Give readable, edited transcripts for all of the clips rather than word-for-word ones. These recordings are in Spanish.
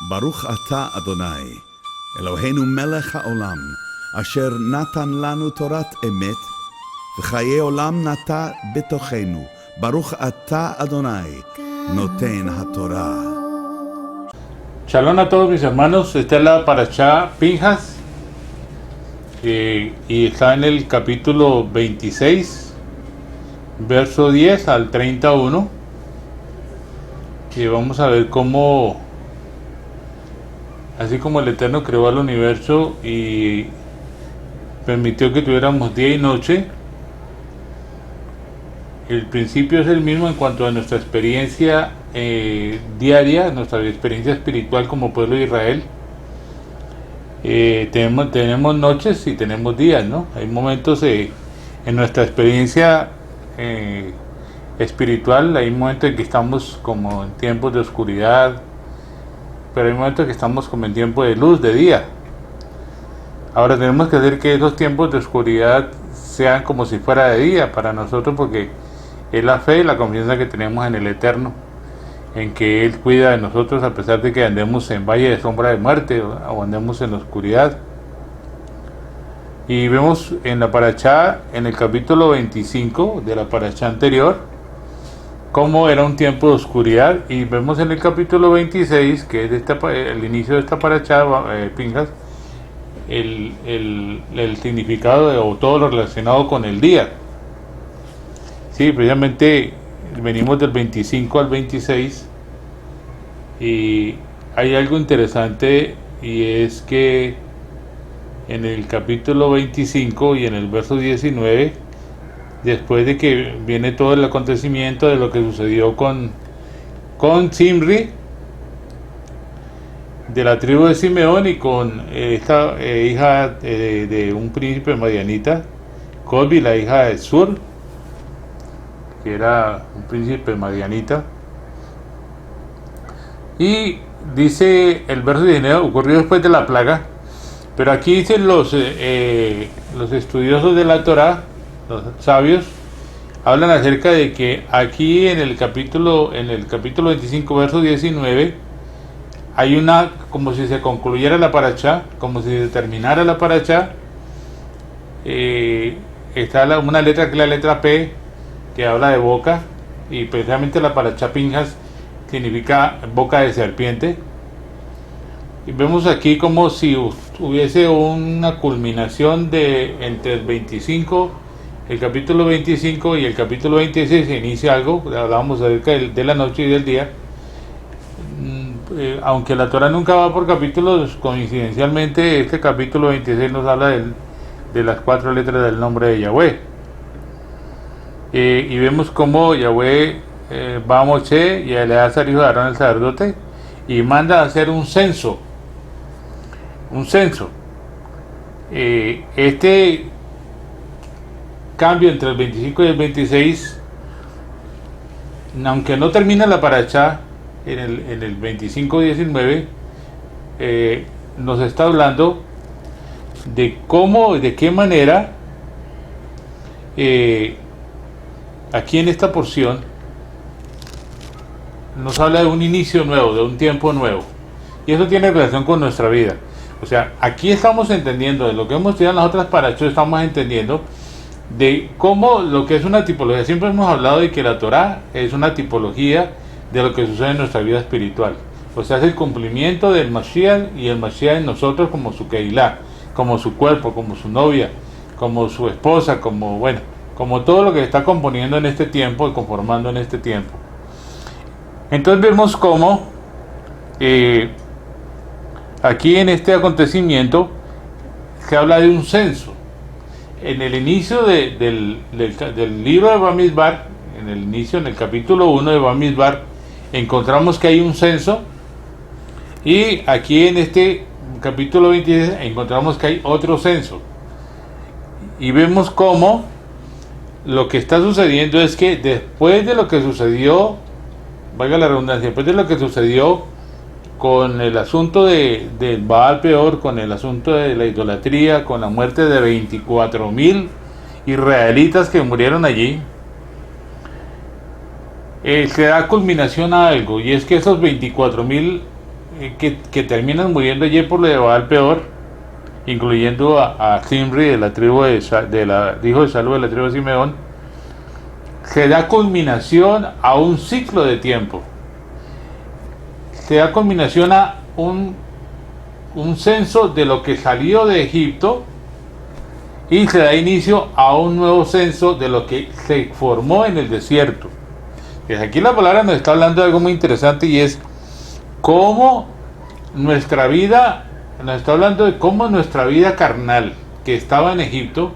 Baruch ata Adonai, Eloheinu melech haolam, asher natan lanu torat emet, v'chaye olam nata betochenu. Baruch ata Adonai, noten haTorah. Shalom a todos mis hermanos, esta es la Parashá Pinjas y está en el capítulo 26, verso 10 al 31, y vamos a ver cómo, así como el Eterno creó al universo y permitió que tuviéramos día y noche, el principio es el mismo en cuanto a nuestra experiencia diaria, nuestra experiencia espiritual como pueblo de Israel. Tenemos noches y tenemos días, ¿no? Hay momentos en nuestra experiencia espiritual, hay momentos en que estamos como en tiempos de oscuridad, pero hay momentos en que estamos como en tiempo de luz, de día. Ahora tenemos que hacer que esos tiempos de oscuridad sean como si fuera de día para nosotros, porque es la fe y la confianza que tenemos en el Eterno, en que Él cuida de nosotros a pesar de que andemos en valle de sombra de muerte o andemos en la oscuridad. Y vemos en la Parashá, en el capítulo 25 de la Parashá anterior, cómo era un tiempo de oscuridad, y vemos en el capítulo 26, que es el inicio de esta Parashá Pinjas, el significado o todo lo relacionado con el día. Sí, precisamente venimos del 25 al 26 y hay algo interesante, y es que en el capítulo 25 y en el verso 19, después de que viene todo el acontecimiento de lo que sucedió con Zimri de la tribu de Simeón y con esta hija de un príncipe madianita, Colbi, la hija de Sur, que era un príncipe madianita. Y dice el verso 19, ocurrió después de la plaga, pero aquí dicen los estudiosos de la Torá, los sabios, hablan acerca de que aquí en el capítulo 25, verso 19, hay una, como si se concluyera la Parashá, como si se terminara la Parashá. Está una letra que es la letra P, que habla de boca, y precisamente la Parashá Pinjas significa boca de serpiente. Y vemos aquí como si hubiese una culminación entre el capítulo 25 y el capítulo 26, se inicia algo. Hablábamos acerca de la noche y del día. Aunque la Torah nunca va por capítulos, coincidencialmente este capítulo 26 nos habla de las 4 letras del nombre de Yahweh. Y vemos cómo Yahweh va a Moshe y a Eleazar, hijo de Aarón el sacerdote, y manda a hacer un censo. Este cambio entre el 25 y el 26, aunque no termina la Parashá en el 25-19, nos está hablando de cómo, de qué manera aquí en esta porción nos habla de un inicio nuevo, de un tiempo nuevo, y eso tiene relación con nuestra vida. O sea, aquí estamos entendiendo de lo que hemos estudiado en las otras parashot, estamos entendiendo de cómo lo que es una tipología. Siempre hemos hablado de que la Torah es una tipología de lo que sucede en nuestra vida espiritual. O sea, es el cumplimiento del Mashiach, y el Mashiach en nosotros como su Keilah, como su cuerpo, como su novia, como su esposa, como todo lo que está componiendo en este tiempo y conformando en este tiempo. Entonces vemos cómo aquí en este acontecimiento se habla de un censo. En el inicio del libro de Bamidbar, en el capítulo 1 de Bamidbar, encontramos que hay un censo, y aquí en este capítulo 26 encontramos que hay otro censo, y vemos cómo lo que está sucediendo es que después de lo que sucedió, valga la redundancia, después de lo que sucedió con el asunto del Baal Peor, con el asunto de la idolatría, con la muerte de 24,000 israelitas que murieron allí, se da culminación a algo, y es que esos 24,000 que terminan muriendo allí por lo de Baal Peor, incluyendo a Zimri de la tribu hijo de Salú de la tribu de Simeón, se da culminación a un ciclo de tiempo. Se da culminación a un censo de lo que salió de Egipto, y se da inicio a un nuevo censo de lo que se formó en el desierto. Pues aquí la palabra nos está hablando de algo muy interesante, y es cómo nuestra vida, nos está hablando de cómo nuestra vida carnal, que estaba en Egipto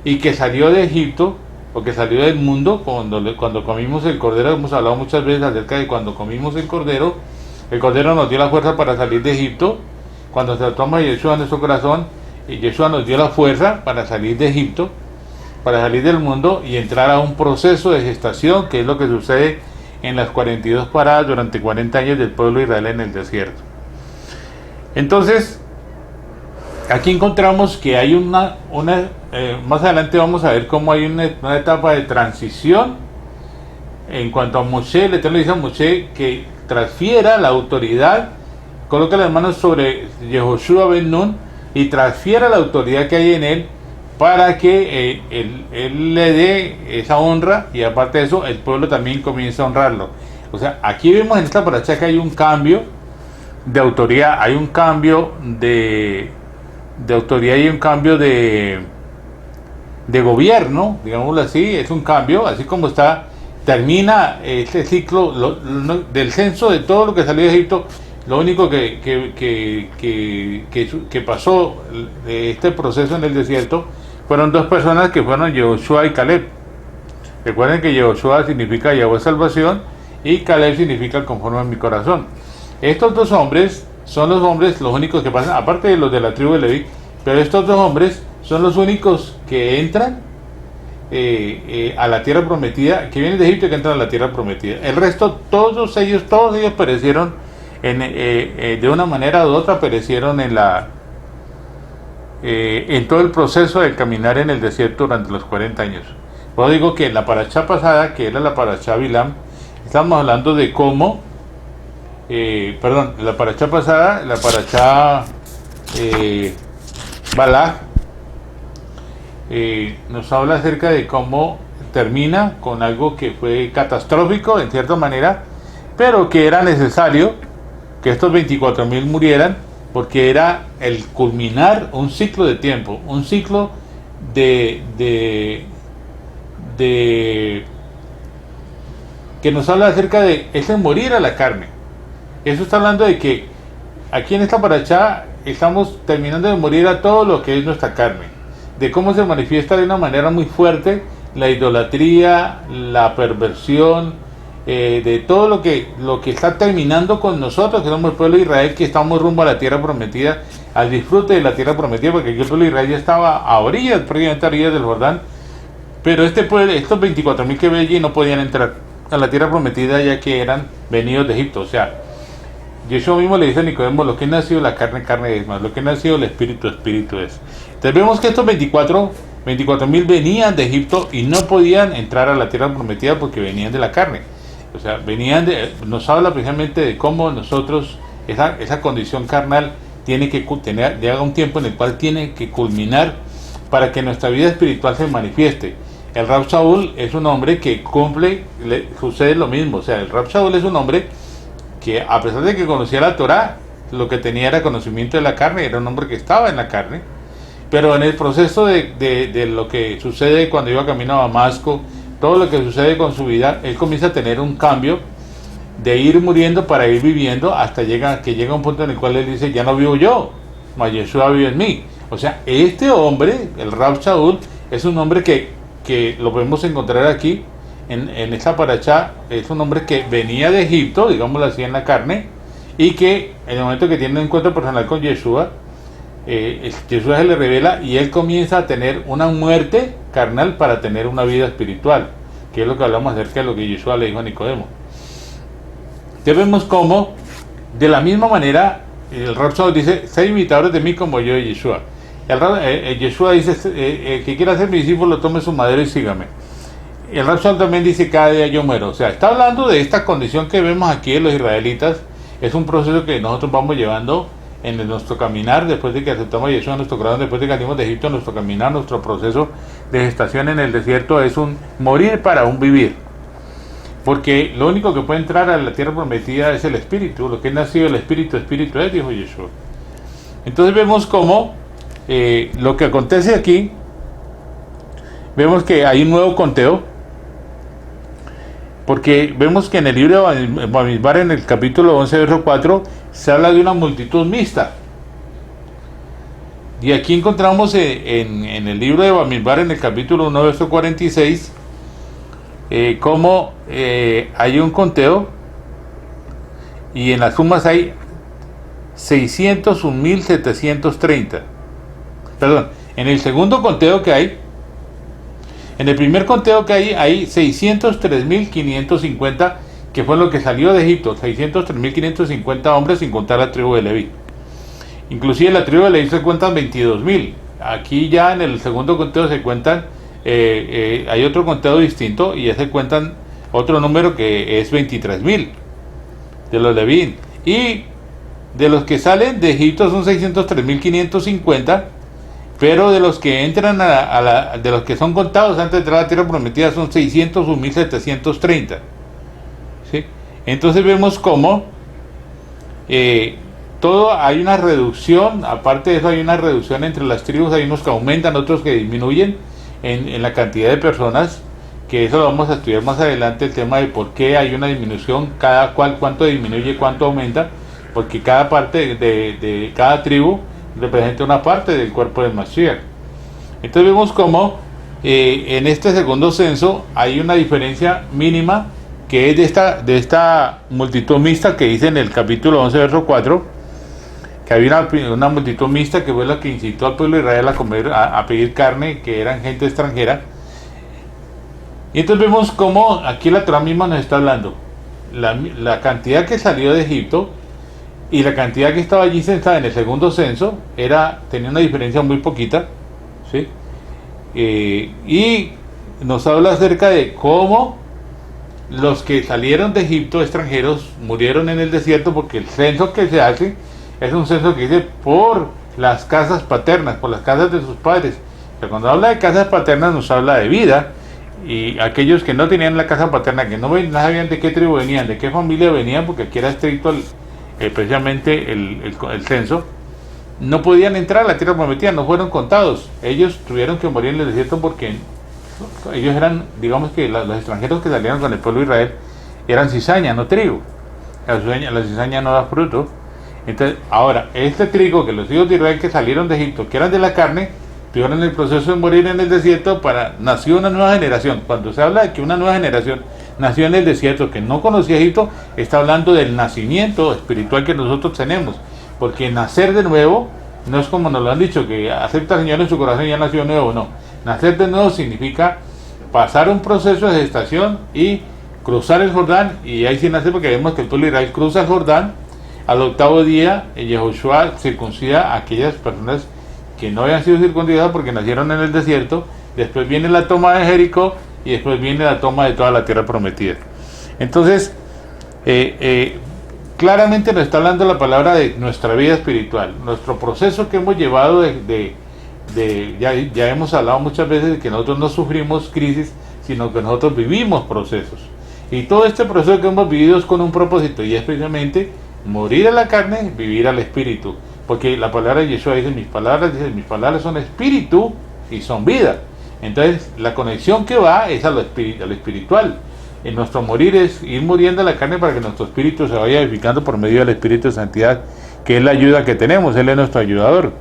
y que salió de Egipto, o que salió del mundo cuando comimos el cordero. Hemos hablado muchas veces acerca de cuando comimos el cordero nos dio la fuerza para salir de Egipto. Cuando se toma Yeshua en nuestro corazón, y Yeshua nos dio la fuerza para salir de Egipto, para salir del mundo y entrar a un proceso de gestación, que es lo que sucede en las 42 paradas durante 40 años del pueblo de Israel en el desierto. Entonces, aquí encontramos que hay más adelante vamos a ver cómo hay una etapa de transición en cuanto a Moshe. El Eterno dice a Moshe que transfiera la autoridad, coloca las manos sobre Yehoshua ben Nun y transfiera la autoridad que hay en él, para que él le dé esa honra, y aparte de eso el pueblo también comienza a honrarlo. O sea, aquí vemos en esta paracha que hay un cambio de autoridad, hay un cambio de autoridad y un cambio de gobierno, digámoslo así. Es un cambio, así como termina este ciclo del censo de todo lo que salió de Egipto. Lo único que pasó de este proceso en el desierto fueron dos personas, que fueron Yehoshua y Caleb. Recuerden que Yehoshua significa Yahweh salvación y Caleb significa conforme a mi corazón. Estos dos hombres son los únicos que pasan, aparte de los de la tribu de Leví, pero estos dos hombres son los únicos que entran a la tierra prometida, que vienen de Egipto y que entran a la tierra prometida. El resto, todos ellos perecieron de una manera u otra, perecieron en todo el proceso de caminar en el desierto durante los 40 años. Pues digo que en la paracha pasada, que era la paracha Bilam, estamos hablando de cómo, la paracha pasada, la paracha Balak, nos habla acerca de cómo termina con algo que fue catastrófico en cierta manera, pero que era necesario que estos 24,000 murieran, porque era el culminar un ciclo de tiempo, un ciclo que nos habla acerca de ese morir a la carne. Eso está hablando de que aquí en esta paracha estamos terminando de morir a todo lo que es nuestra carne, de cómo se manifiesta de una manera muy fuerte la idolatría, la perversión, de todo lo que está terminando con nosotros, que somos el pueblo de Israel, que estamos rumbo a la tierra prometida, al disfrute de la tierra prometida, porque aquí el pueblo de Israel ya estaba a orillas, prácticamente a orillas del Jordán, pero estos 24,000 que ve allí no podían entrar a la tierra prometida, ya que eran venidos de Egipto. O sea, Yeshua mismo le dice a Nicodemo: lo que ha nacido la carne, carne es, más lo que ha nacido el espíritu, espíritu es. Entonces vemos que estos 24,000 venían de Egipto y no podían entrar a la tierra prometida porque venían de la carne. O sea, nos habla precisamente de cómo nosotros, esa condición carnal tiene que llega un tiempo en el cual tiene que culminar para que nuestra vida espiritual se manifieste. El Rab Shaul es un hombre que sucede lo mismo. O sea, el Rab Shaul es un hombre que, a pesar de que conocía la Torah, lo que tenía era conocimiento de la carne, era un hombre que estaba en la carne, pero en el proceso de lo que sucede cuando iba camino a Damasco, todo lo que sucede con su vida, él comienza a tener un cambio de ir muriendo para ir viviendo, hasta que llega un punto en el cual él dice: ya no vivo yo, mas Yeshua vive en mí. O sea, este hombre, el Rab Shaul, es un hombre que lo podemos encontrar aquí en esta paracha. Es un hombre que venía de Egipto, digámoslo así, en la carne, y que en el momento que tiene un encuentro personal con Yeshua, Yeshua se le revela y él comienza a tener una muerte carnal para tener una vida espiritual, que es lo que hablamos acerca de lo que Yeshua le dijo a Nicodemo. Ya vemos cómo, de la misma manera, el Rab Shaul dice: sed imitadores de mí como yo de Yeshua. Yeshua dice: el que quiera ser mi discípulo, tome su madero y sígame. Y el Rab Shaul también dice: cada día yo muero. O sea, está hablando de esta condición que vemos aquí de los israelitas, es un proceso que nosotros vamos llevando en nuestro caminar, después de que aceptamos a Jesús en nuestro corazón, después de que salimos de Egipto, nuestro caminar, nuestro proceso de gestación en el desierto es un morir para un vivir. Porque lo único que puede entrar a la tierra prometida es el Espíritu. Lo que es nacido del Espíritu, Espíritu es, dijo Yeshua. Entonces vemos cómo lo que acontece aquí, vemos que hay un nuevo conteo, porque vemos que en el libro de Bamidbar, en el capítulo 11, verso 4, se habla de una multitud mixta. Y aquí encontramos en el libro de Bamidbar, en el capítulo 1, verso 46, cómo hay un conteo, y en las sumas hay 601.730. Perdón, en el segundo conteo que hay, en el primer conteo que hay 603.550, que fue lo que salió de Egipto, 603.550 hombres sin contar la tribu de Leví. Inclusive la tribu de Leví se cuentan 22.000. Aquí ya en el segundo conteo se cuentan, hay otro conteo distinto y ya se cuentan otro número que es 23.000 de los Leví. Y de los que salen de Egipto son 603.550. Pero de los que entran de los que son contados antes de entrar a la tierra prometida son 601.730. ¿Sí? Entonces vemos cómo todo hay una reducción. Aparte de eso, hay una reducción entre las tribus. Hay unos que aumentan, otros que disminuyen en la cantidad de personas, que eso lo vamos a estudiar más adelante, el tema de por qué hay una disminución, cada cual cuánto disminuye, cuánto aumenta, porque cada parte de cada tribu representa una parte del cuerpo del Mashiach. Entonces vemos como en este segundo censo hay una diferencia mínima, que es de esta multitud mixta que dice en el capítulo 11, verso 4, que había una multitud mixta que fue la que incitó al pueblo de Israel a comer, a pedir carne, que eran gente extranjera. Y entonces vemos como aquí la Torah misma nos está hablando la cantidad que salió de Egipto y la cantidad que estaba allí censada en el segundo censo tenía una diferencia muy poquita, ¿sí? Y nos habla acerca de cómo los que salieron de Egipto extranjeros murieron en el desierto, porque el censo que se hace es un censo que dice por las casas paternas, por las casas de sus padres. Pero cuando habla de casas paternas nos habla de vida, y aquellos que no tenían la casa paterna, que no sabían de qué tribu venían, de qué familia venían, porque aquí era estricto precisamente el censo, no podían entrar a la tierra prometida, no fueron contados. Ellos tuvieron que morir en el desierto porque ellos eran, digamos que los extranjeros que salieron con el pueblo de Israel eran cizaña, no trigo. La cizaña no da fruto. Entonces, ahora, este trigo que los hijos de Israel que salieron de Egipto, que eran de la carne, estuvieron en el proceso de morir en el desierto, nació una nueva generación. Cuando se habla de que una nueva generación nació en el desierto que no conocía Egipto, está hablando del nacimiento espiritual que nosotros tenemos, porque nacer de nuevo no es como nos lo han dicho, que acepta al Señor en su corazón y ya nació nuevo. No, nacer de nuevo significa pasar un proceso de gestación y cruzar el Jordán, y ahí sí nace, porque vemos que el pueblo de Israel cruza el Jordán. Al octavo día Yehoshua circuncida a aquellas personas que no habían sido circuncidadas porque nacieron en el desierto. Después viene la toma de Jericó y después viene la toma de toda la tierra prometida. Entonces claramente nos está hablando la palabra de nuestra vida espiritual, nuestro proceso que hemos llevado ya hemos hablado muchas veces de que nosotros no sufrimos crisis, sino que nosotros vivimos procesos, y todo este proceso que hemos vivido es con un propósito, y es precisamente morir a la carne, vivir al espíritu, porque la palabra de Yeshua dice mis palabras son espíritu y son vida. Entonces la conexión que va es a lo espiritual. En nuestro morir es ir muriendo a la carne para que nuestro espíritu se vaya edificando por medio del Espíritu de Santidad, que es la ayuda que tenemos. Él es nuestro ayudador.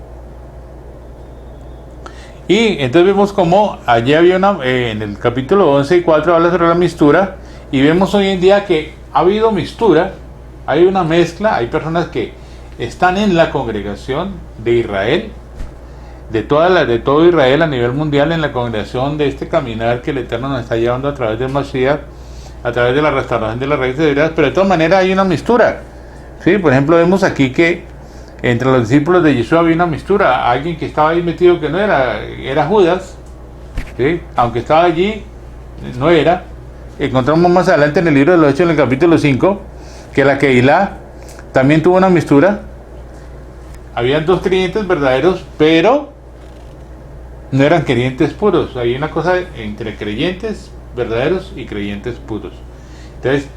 Y entonces vemos como allí había en el capítulo 11 y 4 habla sobre la mixtura, y vemos hoy en día que ha habido mixtura, hay una mezcla, hay personas que están en la congregación de Israel, de todo Israel a nivel mundial, en la congregación de este caminar que el Eterno nos está llevando a través del Mashiach, a través de la restauración de las raíces de Dios, pero de todas maneras hay una mixtura, ¿sí? Por ejemplo, vemos aquí que entre los discípulos de Yeshua había una mixtura, alguien que estaba ahí metido que no era Judas, ¿sí? Aunque estaba allí, no era. Encontramos más adelante en el libro de los Hechos, en el capítulo 5, que la Keilah también tuvo una mistura. Habían dos creyentes verdaderos, pero no eran creyentes puros. Hay una cosa entre creyentes verdaderos y creyentes puros. Entonces,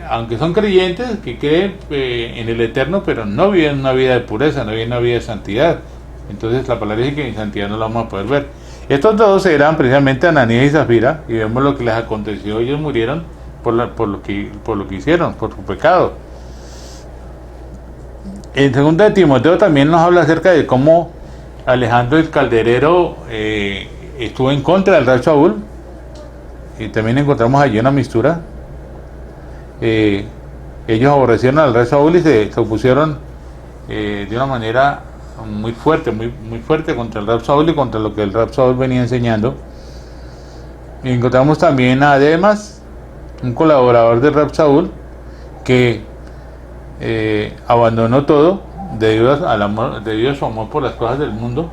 aunque son creyentes que creen en el Eterno, pero no viven una vida de pureza, no viven una vida de santidad. Entonces la palabra dice que en santidad no la vamos a poder ver. Estos dos eran precisamente Ananías y Zafira, y vemos lo que les aconteció. Ellos murieron por lo que hicieron, por su pecado. En 2 de Timoteo también nos habla acerca de cómo Alejandro el Calderero estuvo en contra del rey Saúl, y también encontramos allí una mistura. Ellos aborrecieron al rey Saúl y se opusieron de una manera muy fuerte, muy fuerte contra el rey Saúl y contra lo que el rey Saúl venía enseñando. Y encontramos también a Demas, un colaborador del rey Saúl, que abandonó todo debido a su amor por las cosas del mundo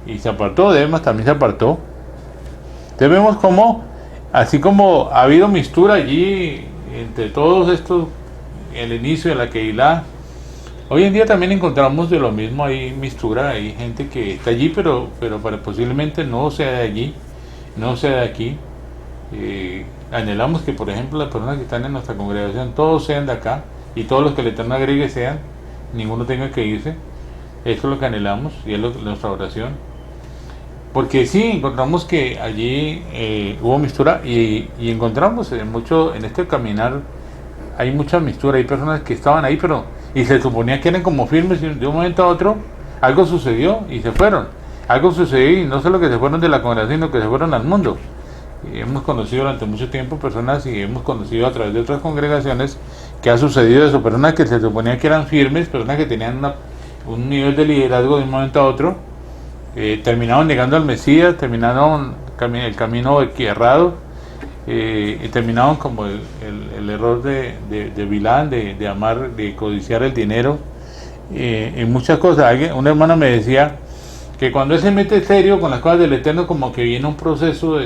y se apartó. Demas también se apartó. Entonces vemos como, así como ha habido mistura allí entre todos estos, el inicio de la Keilah, hoy en día también encontramos de lo mismo. Hay mistura, hay gente que está allí, pero posiblemente no sea de allí, no sea de aquí. Anhelamos que, por ejemplo, las personas que están en nuestra congregación, todos sean de acá, y todos los que el Eterno agregue sean, ninguno tenga que irse. Eso es lo que anhelamos y es nuestra oración. Porque sí, encontramos que allí hubo mistura, y encontramos en este caminar hay mucha mistura. Hay personas que estaban ahí, y se suponía que eran como firmes, y de un momento a otro algo sucedió y se fueron. Algo sucedió, y no solo que se fueron de la congregación, sino que se fueron al mundo. Y hemos conocido durante mucho tiempo personas, y hemos conocido a través de otras congregaciones, que ha sucedido eso. Personas que se suponía que eran firmes, personas que tenían un nivel de liderazgo de un momento a otro, terminaron negando al Mesías, terminaron el camino errado, y terminaron como el error de Bilán, de amar, de codiciar el dinero, en muchas cosas. Un hermano me decía que cuando él se mete serio con las cosas del Eterno, como que viene un proceso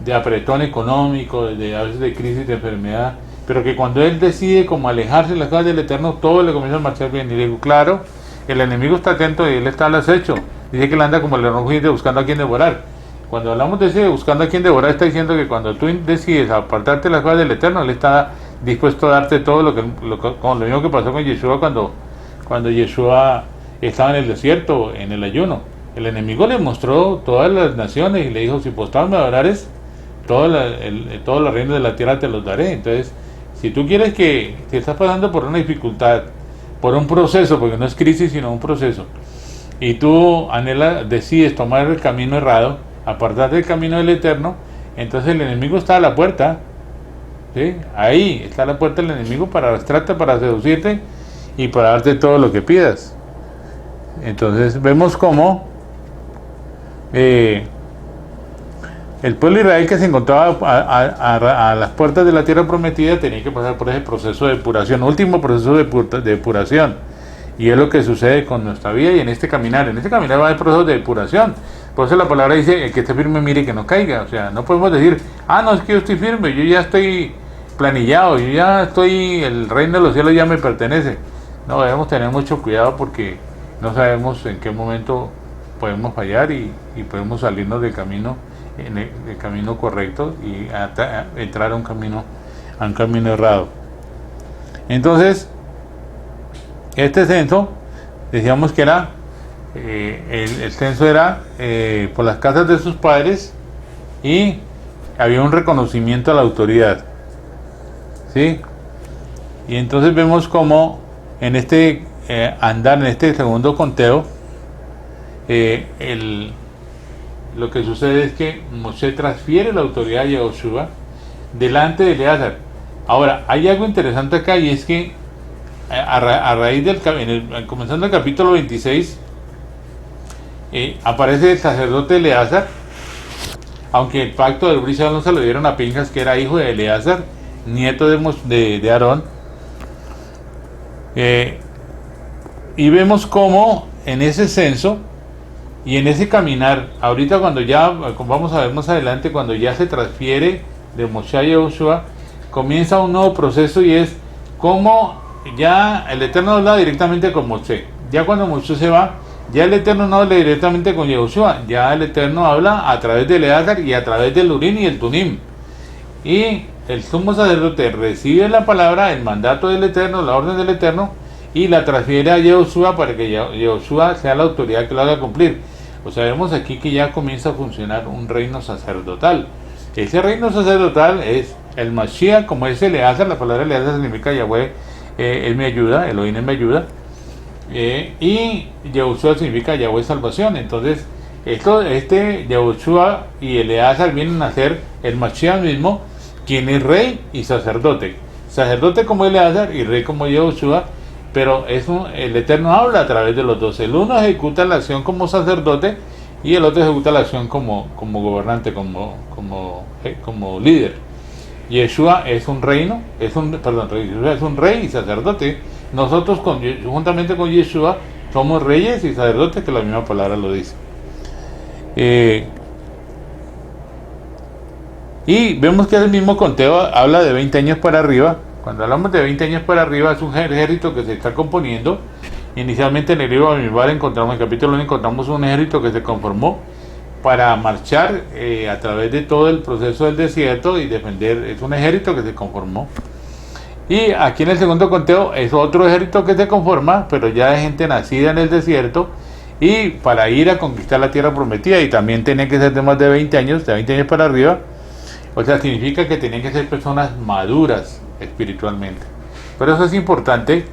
de apretón económico, a veces de crisis, de enfermedad, pero que cuando él decide como alejarse de las cosas del Eterno, todo le comienza a marchar bien. Y le digo, claro, el enemigo está atento y él está al acecho. Dice que él anda como el león rugiente buscando a quien devorar. Cuando hablamos de ese buscando a quien devorar, está diciendo que cuando tú decides apartarte de las cosas del Eterno, él está dispuesto a darte todo lo mismo que pasó con Yeshua cuando Yeshua estaba en el desierto, en el ayuno. El enemigo le mostró todas las naciones y le dijo, si postrado me adorares, todos los reinos de la tierra te los daré. Entonces, si tú quieres si estás pasando por una dificultad, por un proceso, porque no es crisis sino un proceso, y tú decides tomar el camino errado, apartarte del camino del Eterno, entonces el enemigo está a la puerta, ¿sí? Ahí está a la puerta el enemigo para arrastrarte, para seducirte y para darte todo lo que pidas. Entonces vemos cómo el pueblo de Israel, que se encontraba a las puertas de la tierra prometida, tenía que pasar por ese proceso de depuración, último proceso de depuración. Y es lo que sucede con nuestra vida y en este caminar. En este caminar va a haber procesos de depuración. Por eso la palabra dice, el que esté firme mire que no caiga. O sea, no podemos decir, no, es que yo estoy firme, yo ya estoy planillado, el reino de los cielos ya me pertenece. No, debemos tener mucho cuidado, porque no sabemos en qué momento podemos fallar y podemos salirnos del camino, el camino correcto, y entrar a un camino errado. Entonces, este censo, decíamos que era el censo era por las casas de sus padres, y había un reconocimiento a la autoridad, ¿sí? Y entonces vemos como en este andar, en este segundo conteo, lo que sucede es que Moshe transfiere la autoridad a Yehoshua delante de Eleazar. Ahora, hay algo interesante acá, y es que a raíz comenzando el capítulo 26, aparece el sacerdote Eleazar, aunque el pacto del Brit no se lo dieron a Pinjas, que era hijo de Eleazar, nieto de Aarón. Y vemos cómo en ese censo y en ese caminar, ahorita como vamos a ver más adelante, cuando ya se transfiere de Moshe a Yehoshua, comienza un nuevo proceso, y es cómo ya el Eterno habla directamente con Moisés. Ya cuando Moisés se va, ya el Eterno no habla directamente con Yehoshua, ya el Eterno habla a través de Eleazar y a través del Urim y el Tumim. Y el sumo sacerdote recibe la palabra, el mandato del Eterno, la orden del Eterno, y la transfiere a Yehoshua para que Yehoshua sea la autoridad que lo haga cumplir. O sea, vemos aquí que ya comienza a funcionar un reino sacerdotal. Ese reino sacerdotal es el Mashiach, como es Eleazar. La palabra Eleazar significa Yahweh, él me ayuda, Elohim él me ayuda. Y Yehoshua significa Yahweh salvación. Entonces, Yehoshua y Eleazar vienen a ser el Mashiach mismo, quien es rey y sacerdote. Sacerdote como Eleazar y rey como Yehoshua. Pero el Eterno habla a través de los dos. El uno ejecuta la acción como sacerdote y el otro ejecuta la acción como gobernante, como líder. Yeshua es un reino, es un rey y sacerdote. Nosotros juntamente con Yeshua somos reyes y sacerdotes, que la misma palabra lo dice. Y vemos que el mismo conteo habla de 20 años para arriba. Cuando hablamos de 20 años para arriba, es un ejército que se está componiendo. Inicialmente en el libro de Bamidbar en el capítulo 1 encontramos un ejército que se conformó para marchar a través de todo el proceso del desierto y defender. Es un ejército que se conformó. Y aquí en el segundo conteo es otro ejército que se conforma, pero ya de gente nacida en el desierto y para ir a conquistar la tierra prometida, y también tienen que ser de más de 20 años, de 20 años para arriba. O sea, significa que tienen que ser personas maduras espiritualmente. Pero eso es importante,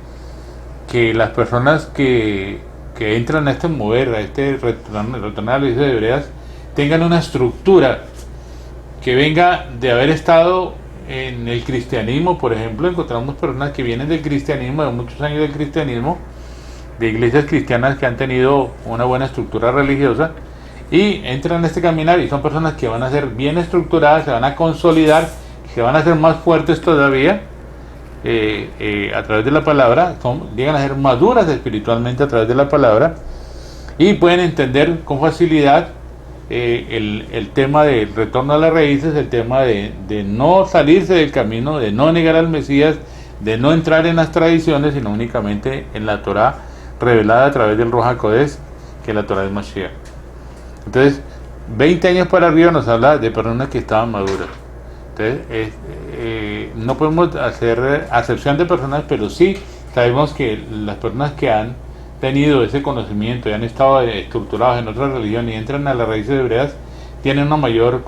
que las personas que entran a este mover, a este retornar a la iglesia de Hebreas, tengan una estructura que venga de haber estado en el cristianismo. Por ejemplo, encontramos personas que vienen del cristianismo, de muchos años del cristianismo, de iglesias cristianas que han tenido una buena estructura religiosa, y entran en este caminar y son personas que van a ser bien estructuradas, se van a consolidar, se van a hacer más fuertes todavía a través de la palabra, llegan a ser maduras espiritualmente a través de la palabra, y pueden entender con facilidad el tema del retorno a las raíces, el tema de no salirse del camino, de no negar al Mesías, de no entrar en las tradiciones, sino únicamente en la Torah revelada a través del Ruach HaKodesh, que la Torah es Mashiach. Entonces, 20 años para arriba nos habla de personas que estaban maduras. Entonces, no podemos hacer acepción de personas, pero sí sabemos que las personas que han tenido ese conocimiento y han estado estructurados en otra religión y entran a las raíces hebreas, tienen una mayor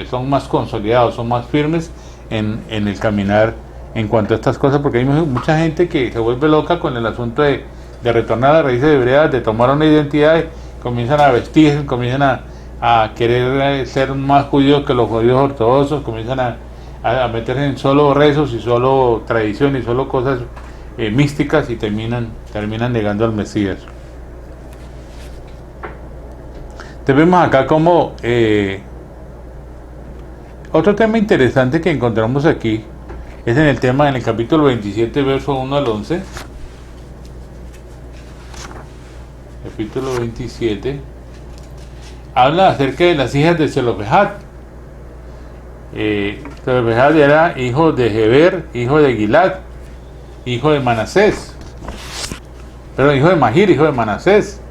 son más consolidados, son más firmes en el caminar en cuanto a estas cosas, porque hay mucha gente que se vuelve loca con el asunto de retornar a las raíces hebreas, de tomar una identidad, comienzan a vestir, comienzan a querer ser más judíos que los judíos ortodoxos, comienzan a meterse en solo rezos y solo tradición y solo cosas místicas, y terminan negando al Mesías. Entonces vemos acá como otro tema interesante que encontramos aquí es en el capítulo 27, verso 1 al 11. Capítulo 27 habla acerca de las hijas de Zelofehad. Zelofehad era hijo de Heber, hijo de Gilad, hijo de Manasés, pero hijo de Mahir, hijo de Manasés,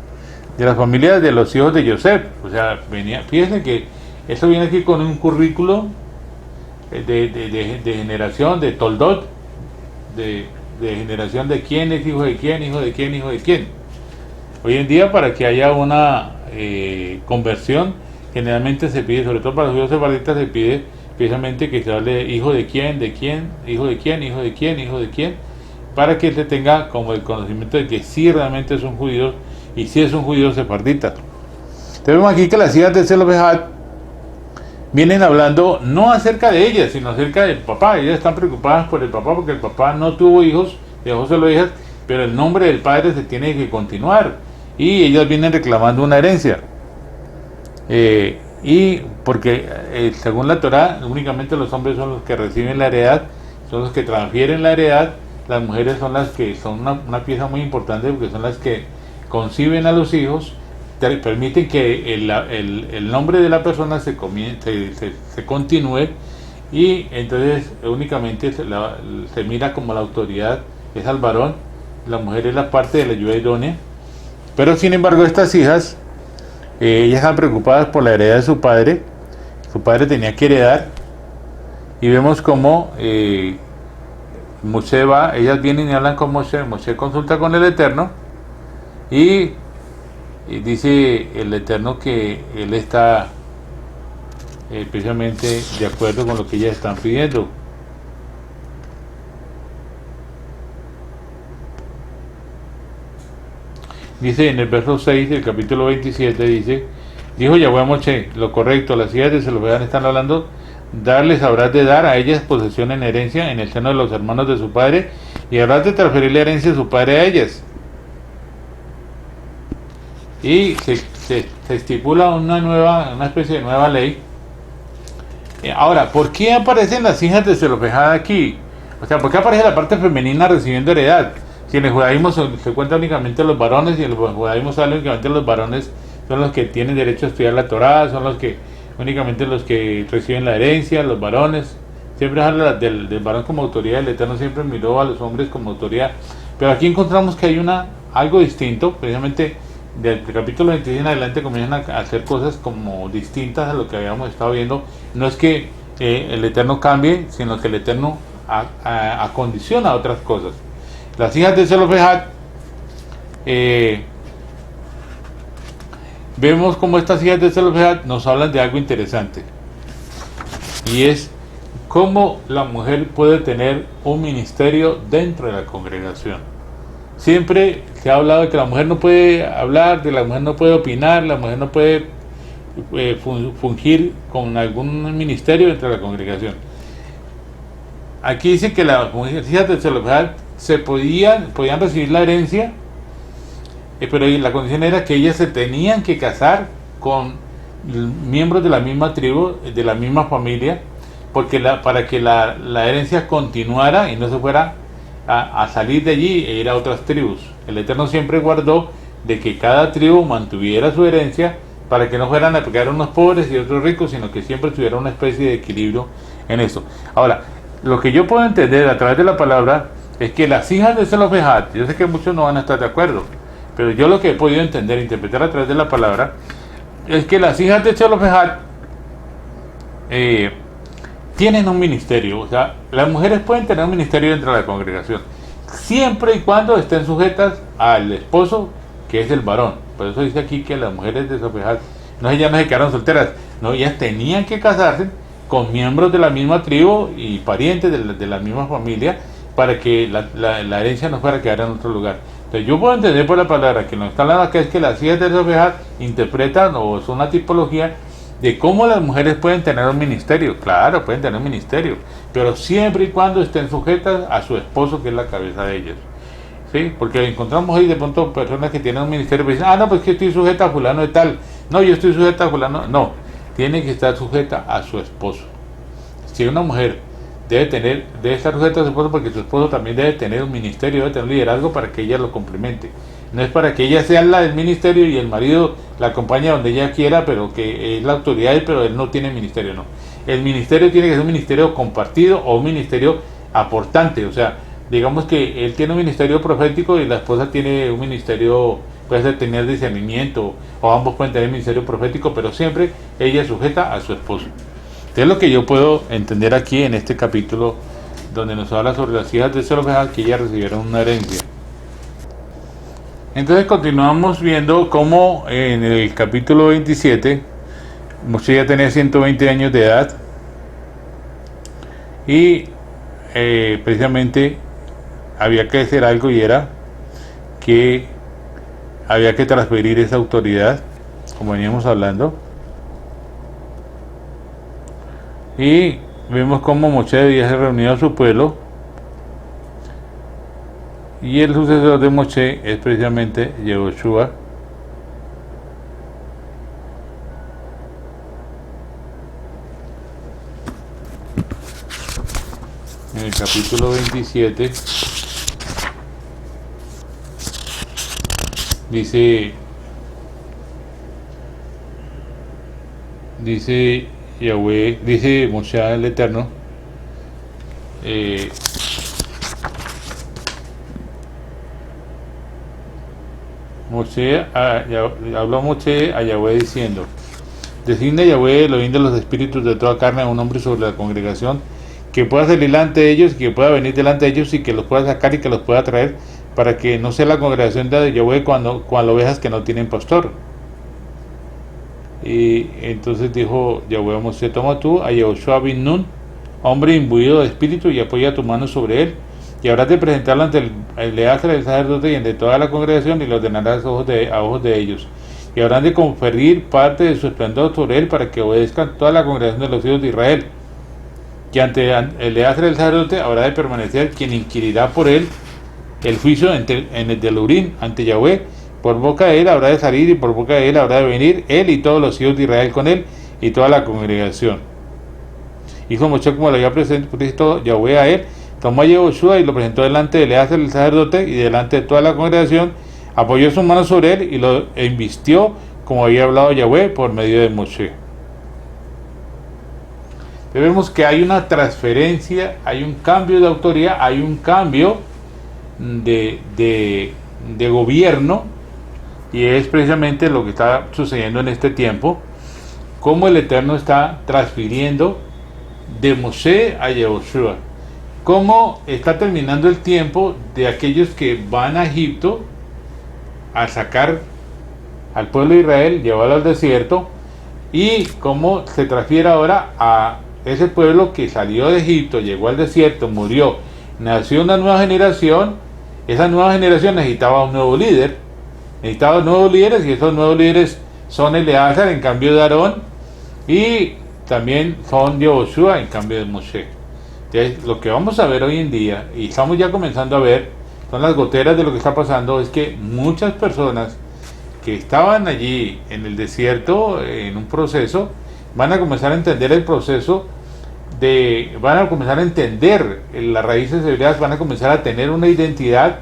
de las familias de los hijos de Yosef. O sea, fíjense que esto viene aquí con un currículo de generación, de Toldot, de generación de quién es hijo de quién, hijo de quién, hijo de quién. Hoy en día, para que haya una conversión, generalmente se pide, sobre todo para los judíos separatistas, se pide precisamente que se hable hijo de quién, hijo de quién, hijo de quién, hijo de quién, para que se tenga como el conocimiento de que sí realmente son judíos y sí es un judío separdita. Tenemos aquí que las hijas de Zelofehad vienen hablando no acerca de ellas, sino acerca del papá. Ellas están preocupadas por el papá porque el papá no tuvo hijos, dejó solo hijas, pero el nombre del padre se tiene que continuar, y ellas vienen reclamando una herencia. Y porque según la Torah, únicamente los hombres son los que reciben la heredad, son los que transfieren la heredad. Las mujeres son las que son una pieza muy importante, porque son las que conciben a los hijos, permiten que el nombre de la persona se continúe, y entonces únicamente se mira como la autoridad es al varón, la mujer es la parte de la ayuda idónea. Pero sin embargo estas hijas, ellas están preocupadas por la heredad de su padre tenía que heredar, y vemos cómo Moshe va, ellas vienen y hablan con Moshe consulta con el Eterno, y dice el Eterno que él está precisamente de acuerdo con lo que ellas están pidiendo. Dice en el verso 6 del capítulo 27, dice: dijo Yahweh a Moshe, lo correcto, las hijas de Zelofehad están hablando, darles habrás de dar a ellas posesión en herencia en el seno de los hermanos de su padre, y habrás de transferir la herencia de su padre a ellas. Y se estipula una especie de nueva ley. Ahora, ¿por qué aparecen las hijas de Zelofehad aquí? O sea, ¿por qué aparece la parte femenina recibiendo heredad? Si en el judaísmo se cuenta únicamente los varones, y en el judaísmo sale únicamente los varones son los que tienen derecho a estudiar la Torá, son únicamente los que reciben la herencia, los varones. Siempre habla del varón como autoridad, el Eterno siempre miró a los hombres como autoridad. Pero aquí encontramos que hay algo distinto, precisamente del capítulo 26 en adelante comienzan a hacer cosas como distintas a lo que habíamos estado viendo. No es que el Eterno cambie, sino que el Eterno acondiciona otras cosas. Las hijas de Zelofehad, vemos como estas hijas de Zelofehad nos hablan de algo interesante, y es cómo la mujer puede tener un ministerio dentro de la congregación. Siempre se ha hablado de que la mujer no puede hablar, de la mujer no puede opinar, la mujer no puede fungir con algún ministerio dentro de la congregación. Aquí dice que las hijas de Zelofehad podían recibir la herencia, pero la condición era que ellas se tenían que casar con miembros de la misma tribu, de la misma familia, porque para que la herencia continuara y no se fuera a salir de allí e ir a otras tribus. El Eterno siempre guardó de que cada tribu mantuviera su herencia, para que no fueran a pegar unos pobres y otros ricos, sino que siempre tuviera una especie de equilibrio en eso. Ahora, lo que yo puedo entender a través de la palabra es que las hijas de Zelofehad, yo sé que muchos no van a estar de acuerdo, pero yo lo que he podido entender, interpretar a través de la palabra, es que las hijas de Zelofehad tienen un ministerio. O sea, las mujeres pueden tener un ministerio dentro de la congregación, siempre y cuando estén sujetas al esposo, que es el varón. Por eso dice aquí que las mujeres de Zelofehad, ellas no se quedaron solteras, no, ellas tenían que casarse con miembros de la misma tribu y parientes de la misma familia, para que la herencia no fuera a quedar en otro lugar. Entonces yo puedo entender por la palabra que nos está hablando acá es que las hijas de Zelofehad interpretan, o son una tipología de cómo las mujeres pueden tener un ministerio. Claro, pueden tener un ministerio, pero siempre y cuando estén sujetas a su esposo, que es la cabeza de ellas. ¿Sí? Porque encontramos ahí de pronto personas que tienen un ministerio y dicen: ah, no, pues que estoy sujeta a fulano de tal. No, yo estoy sujeta a fulano. No, tiene que estar sujeta a su esposo. Si una mujer debe estar sujeta a su esposo, porque su esposo también debe tener un ministerio, debe tener liderazgo para que ella lo complemente. No es para que ella sea la del ministerio y el marido la acompañe donde ella quiera, pero que es la autoridad, pero él no tiene ministerio, no. El ministerio tiene que ser un ministerio compartido o un ministerio aportante. O sea, digamos que él tiene un ministerio profético y la esposa tiene un ministerio, puede tener discernimiento, o ambos pueden tener ministerio profético, pero siempre ella es sujeta a su esposo. Es lo que yo puedo entender aquí en este capítulo, donde nos habla sobre las hijas de Zelofehad, que ellas recibieron una herencia. Entonces continuamos viendo cómo en el capítulo 27 Moshe ya tenía 120 años de edad, y precisamente había que hacer algo, y era que había que transferir esa autoridad, como veníamos hablando. Y vemos cómo Moshe debía ser reunido a su pueblo, y el sucesor de Moshe es precisamente Yehoshua. En el capítulo 27 dice Yahweh, dice Moshe al Eterno, Habló Moshe a Yahweh diciendo: designa Yahweh Elohim de los espíritus de toda carne a un hombre sobre la congregación que pueda salir delante de ellos, que pueda venir delante de ellos y que los pueda sacar y que los pueda traer, para que no sea la congregación de Yahweh cuando ovejas que no tienen pastor. Y entonces dijo Yahweh a Moshe: toma tú a Yehoshua bin Nun, hombre imbuido de espíritu, y apoya tu mano sobre él, y habrás de presentarlo ante el Eleazar el sacerdote y ante toda la congregación, y lo ordenarás a ojos de ellos, y habrán de conferir parte de su esplendor sobre él, para que obedezcan toda la congregación de los hijos de Israel. Y ante el Eleazar el sacerdote habrá de permanecer quien inquirirá por él el juicio en el del Urim ante Yahweh. Por boca de él habrá de salir, y por boca de él habrá de venir él y todos los hijos de Israel con él, y toda la congregación. Hizo Moshe como lo había presentado Yahweh a él. Tomó a Yehoshua y lo presentó delante de Eleazar el sacerdote y delante de toda la congregación. Apoyó su mano sobre él y lo invistió como había hablado Yahweh por medio de Moshe. Vemos que hay una transferencia, hay un cambio de autoridad, hay un cambio de gobierno, y es precisamente lo que está sucediendo en este tiempo, cómo el Eterno está transfiriendo de Moshe a Yehoshua, cómo está terminando el tiempo de aquellos que van a Egipto a sacar al pueblo de Israel, llevarlo al desierto, y cómo se transfiere ahora a ese pueblo que salió de Egipto, llegó al desierto, murió, nació una nueva generación. Esa nueva generación necesitaba un nuevo líder, necesitaba nuevos líderes, y esos nuevos líderes son Eleazar en cambio de Aarón, y también son Yehoshua en cambio de Moshe. Entonces, lo que vamos a ver hoy en día, y estamos ya comenzando a ver, son las goteras de lo que está pasando, es que muchas personas que estaban allí en el desierto, en un proceso, van a comenzar a entender el proceso, van a comenzar a entender las raíces hebreas, van a comenzar a tener una identidad,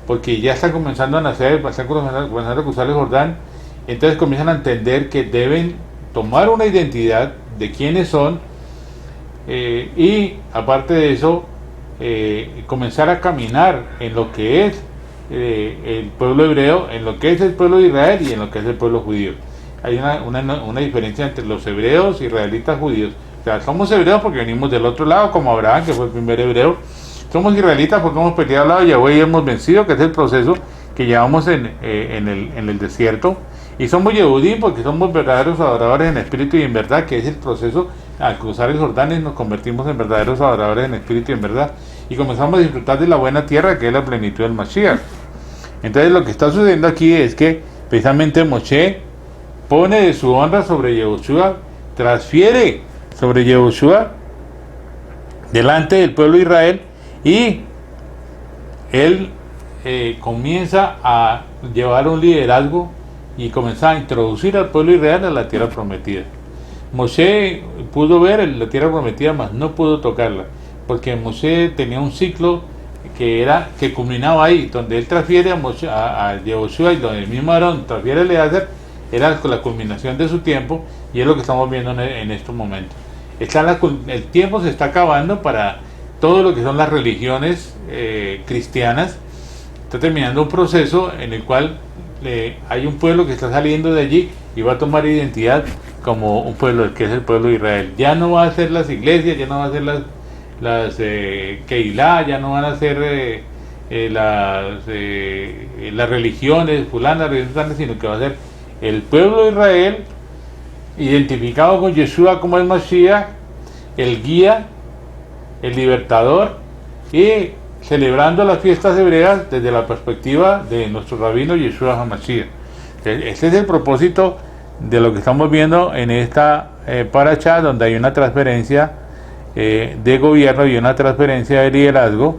porque ya están comenzando a nacer, están comenzando a cruzar el Jordán. Entonces comienzan a entender que deben tomar una identidad de quiénes son, y aparte de eso, comenzar a caminar en lo que es el pueblo hebreo, en lo que es el pueblo de Israel y en lo que es el pueblo judío. Hay una diferencia entre los hebreos, israelitas, judíos. O sea, somos hebreos porque venimos del otro lado, como Abraham, que fue el primer hebreo. Somos israelitas porque hemos peleado al lado de Yahweh y hemos vencido, que es el proceso que llevamos en el desierto. Y somos Yehudí porque somos verdaderos adoradores en espíritu y en verdad, que es el proceso. Al cruzar el Jordán y nos convertimos en verdaderos adoradores en espíritu y en verdad, y comenzamos a disfrutar de la buena tierra, que es la plenitud del Mashiach. Entonces lo que está sucediendo aquí es que precisamente Moshe pone de su honra sobre Yehoshua, transfiere sobre Yehoshua delante del pueblo de Israel, y él comienza a llevar un liderazgo y comienza a introducir al pueblo de Israel a la tierra prometida. Moshe pudo ver la tierra prometida, mas no pudo tocarla, porque Moshe tenía un ciclo que culminaba ahí, donde él transfiere a Yehoshua, y donde el mismo Aarón transfiere a Eleazar, era la culminación de su tiempo, y es lo que estamos viendo en estos momentos. El tiempo se está acabando para todo lo que son las religiones cristianas. Está terminando un proceso en el cual hay un pueblo que está saliendo de allí y va a tomar identidad como un pueblo, que es el pueblo de Israel. Ya no va a ser las iglesias, ya no va a ser las Keilah, ya no van a ser las religiones fulanas, sino que va a ser el pueblo de Israel, identificado con Yeshua como el Mashiach, el guía, el libertador, y celebrando las fiestas hebreas desde la perspectiva de nuestro rabino Yeshua HaMashiach. Este es el propósito de lo que estamos viendo en esta parashá, donde hay una transferencia de gobierno y una transferencia de liderazgo,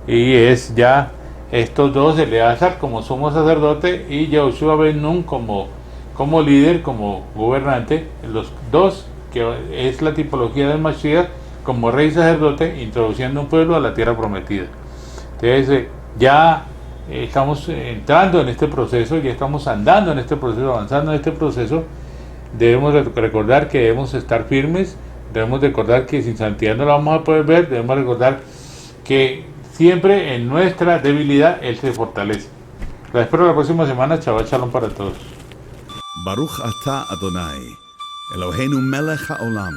y es ya estos dos, Eleazar como sumo sacerdote y Yehoshua ben Nun como líder, como gobernante, los dos, que es la tipología del Mashiach, como rey sacerdote, introduciendo un pueblo a la tierra prometida. Entonces ya estamos entrando en este proceso, ya estamos andando en este proceso, avanzando en este proceso. Debemos recordar que debemos estar firmes, debemos recordar que sin santidad no lo vamos a poder ver, debemos recordar que siempre en nuestra debilidad Él se fortalece. La espero la próxima semana. Shabbat Shalom para todos. ברוך אתה אדוני, אלוהינו מלך העולם,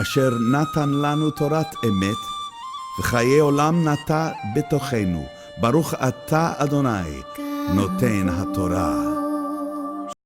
אשר נתן לנו תורת אמת, וחיי עולם נטע בתוכנו. ברוך אתה אדוני, נותן התורה.